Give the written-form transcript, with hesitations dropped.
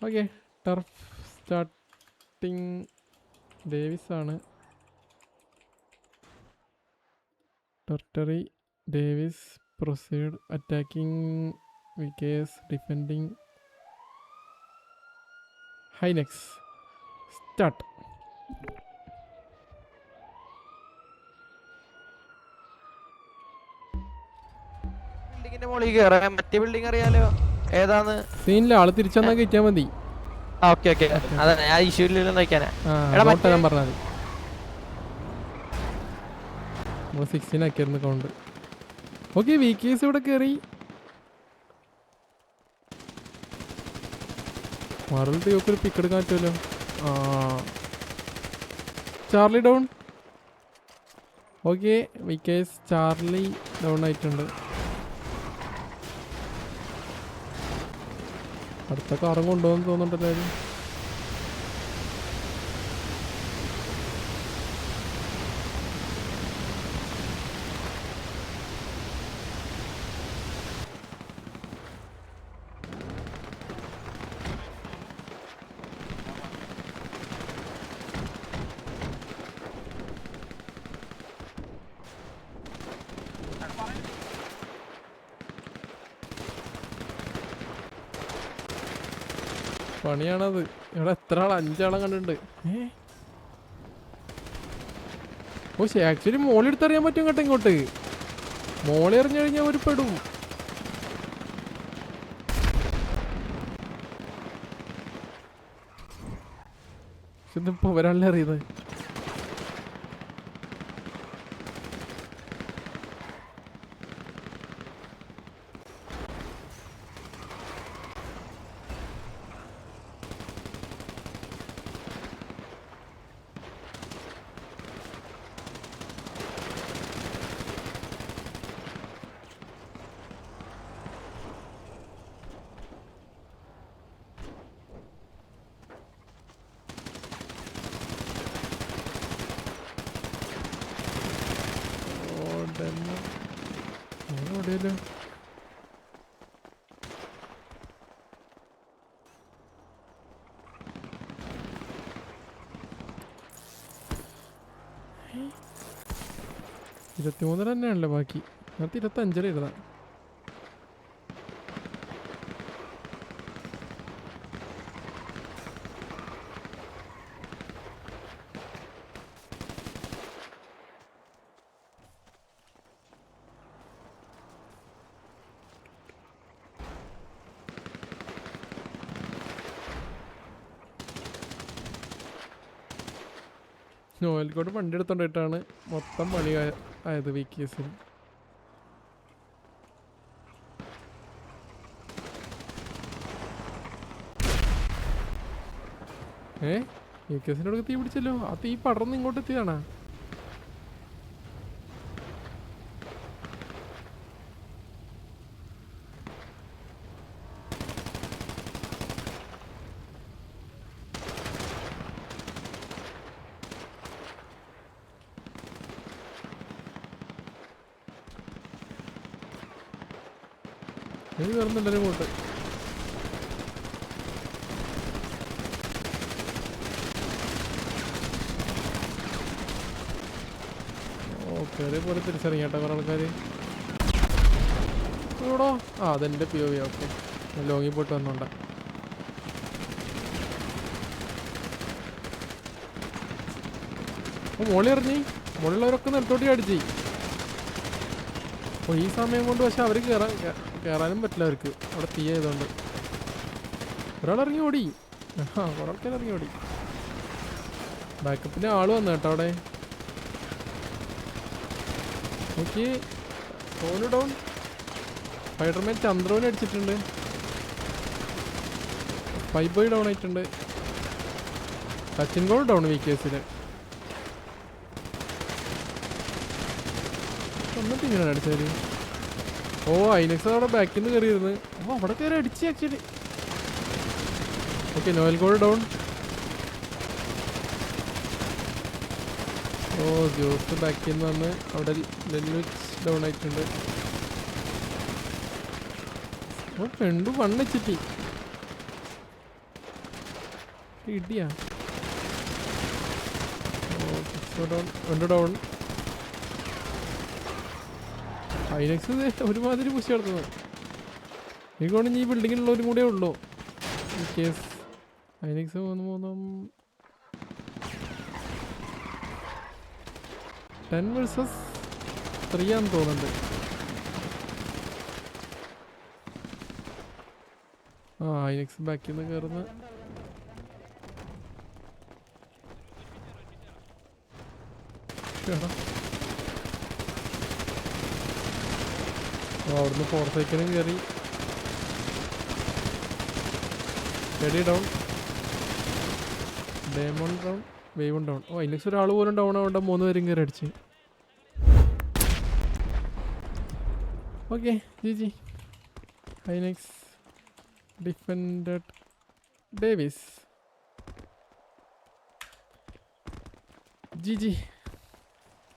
Okay turf starting Davis ആണ്. Territory Davis proceed attacking വിക്കേസ് defending ഹൈനെക്സ് സ്റ്റാർട്ട്. ബിൽഡിങ്ങിന്റെ മുകളിൽ കയറാം. മറ്റേ ബിൽഡിംഗ് അറിയാലോ ഏതാന്ന്. സീനില്ല, ആള് തിരിച്ചെന്നാ കയറ്റിയാ മതി. ഓക്കെ ഓക്കെ അതാണ് ആ ഇഷ്യൂലെല്ലാം നോക്കാനാ. പറഞ്ഞാൽ മതി. നമ്മൾ 16 ആക്കിയിരുന്നു കൗണ്ട്. ഓക്കെ വിക്കേസ് ഇവിടെ കയറി. മാറൽ ടിയോക്ക് ഒരു പിക്ക് എടുക്കാൻ പറ്റുമല്ലോ. Charlie down. ഓക്കെ വിക്കേസ് ചാർലി ഡൗൺ ആയിട്ടുണ്ട്. അടുത്ത കാറും കൊണ്ടുപോകുന്നു തോന്നുന്നുണ്ടല്ലോ. പണിയാണത്. ഇവിടെ എത്ര ആൾ? 5 ആളെ കണ്ടിട്ടുണ്ട്. ഓ ശരി, ആക്ച്വലി മോളി എടുത്തറിയാൻ പറ്റും കേട്ടോ. ഇങ്ങോട്ട് മോളി എറിഞ്ഞു കഴിഞ്ഞാൽ ഒരു പെടും. ഇതിപ്പോ ഒരാളെ അറിയുന്നത്. എവിടെയല്ലോ $23 തന്നെയാണല്ലോ ബാക്കി. നേരത്തെ 25 എഴുതാം. നോയൽക്കോട്ട് വണ്ടി എടുത്തോണ്ടിട്ടാണ് മൊത്തം പണി ആയത് വിക്കേസിൽ. വിക്കേസിനോട് തീ പിടിച്ചല്ലോ. ആ തീ പടർന്ന് ഇങ്ങോട്ട് എത്തിയതാണോ? ഇത് വരുന്നുണ്ടല്ലോ ഇങ്ങോട്ട്. ഓക്കെ പോലെ തിരിച്ചറിയാം കേട്ടോ കുറേ ആൾക്കാർ ഇവിടോ. അതെൻ്റെ POV. ഓക്കെ ലോങ്ങി പോയിട്ട് വന്നോണ്ട. മോളി ഇറങ്ങി. മോളിലുള്ളവരൊക്കെ നിലത്തോട്ടി അടിച്ച്. അപ്പോൾ ഈ സമയം കൊണ്ട് പക്ഷെ അവർ കയറാനും പറ്റില്ല. അവർക്ക് അവിടെ തീ ആയതുകൊണ്ട് ഒരാളിറങ്ങി ഓടി. കുറേ ആൾക്കാർ ഇറങ്ങി ഓടി. ബാക്കപ്പിൻ്റെ ആൾ വന്നു കേട്ടോ അവിടെ. Okay Sonu down. സ്പൈഡർമാൻ ചന്ദ്രവനെ അടിച്ചിട്ടുണ്ട്. 5 ബോയ് ഡൗൺ ആയിട്ടുണ്ട്. സച്ചിൻ ഗോൾ ഡൗൺ വിക്കേസിൽ. എന്നിട്ട് ഇങ്ങനെ അടിച്ചാൽ ഐനെക്സ് അവിടെ ബാക്കിൽ നിന്ന് കയറിയിരുന്നു. അവിടെ കയറി അടിച്ച് actually. Okay Noel goal down. Jose ബാക്കിൽ നിന്ന് വന്ന് അവിടെ ഡൗൺ ആയിട്ടുണ്ട്. പെണ്ടു വണ്ണിച്ചിട്ട് ഇടിയാ ഡൗൺ. ഐനക്സ് ഒരുമാതിരി പുഷ് നടത്തുന്നു. എനിക്ക് തോന്നുന്നു ഈ ബിൽഡിങ്ങിലുള്ളവരും കൂടെ ഉള്ളൂ ഈ കേസ്. ഐനക്സ് 10 vs 3 ആണെന്ന് തോന്നുന്നുണ്ട്. ഐനക്സ് ബാക്കിൽ നിന്ന് കയറുന്ന അവിടുന്ന് 4 സൈക്കിളും കയറി. എഡി ഡൗൺ, ഡയമൺ ഡൗൺ, വേവും ഡൗൺ. ഐനക്സ് ഒരാൾ പോലും ഡൗൺ ആവണ്ട, 3 പേരും കയറി അടിച്ച്. ഓക്കെ ജി. ഐനക്സ് ഡിഫൻഡഡ് ഡേവിസ്. ജി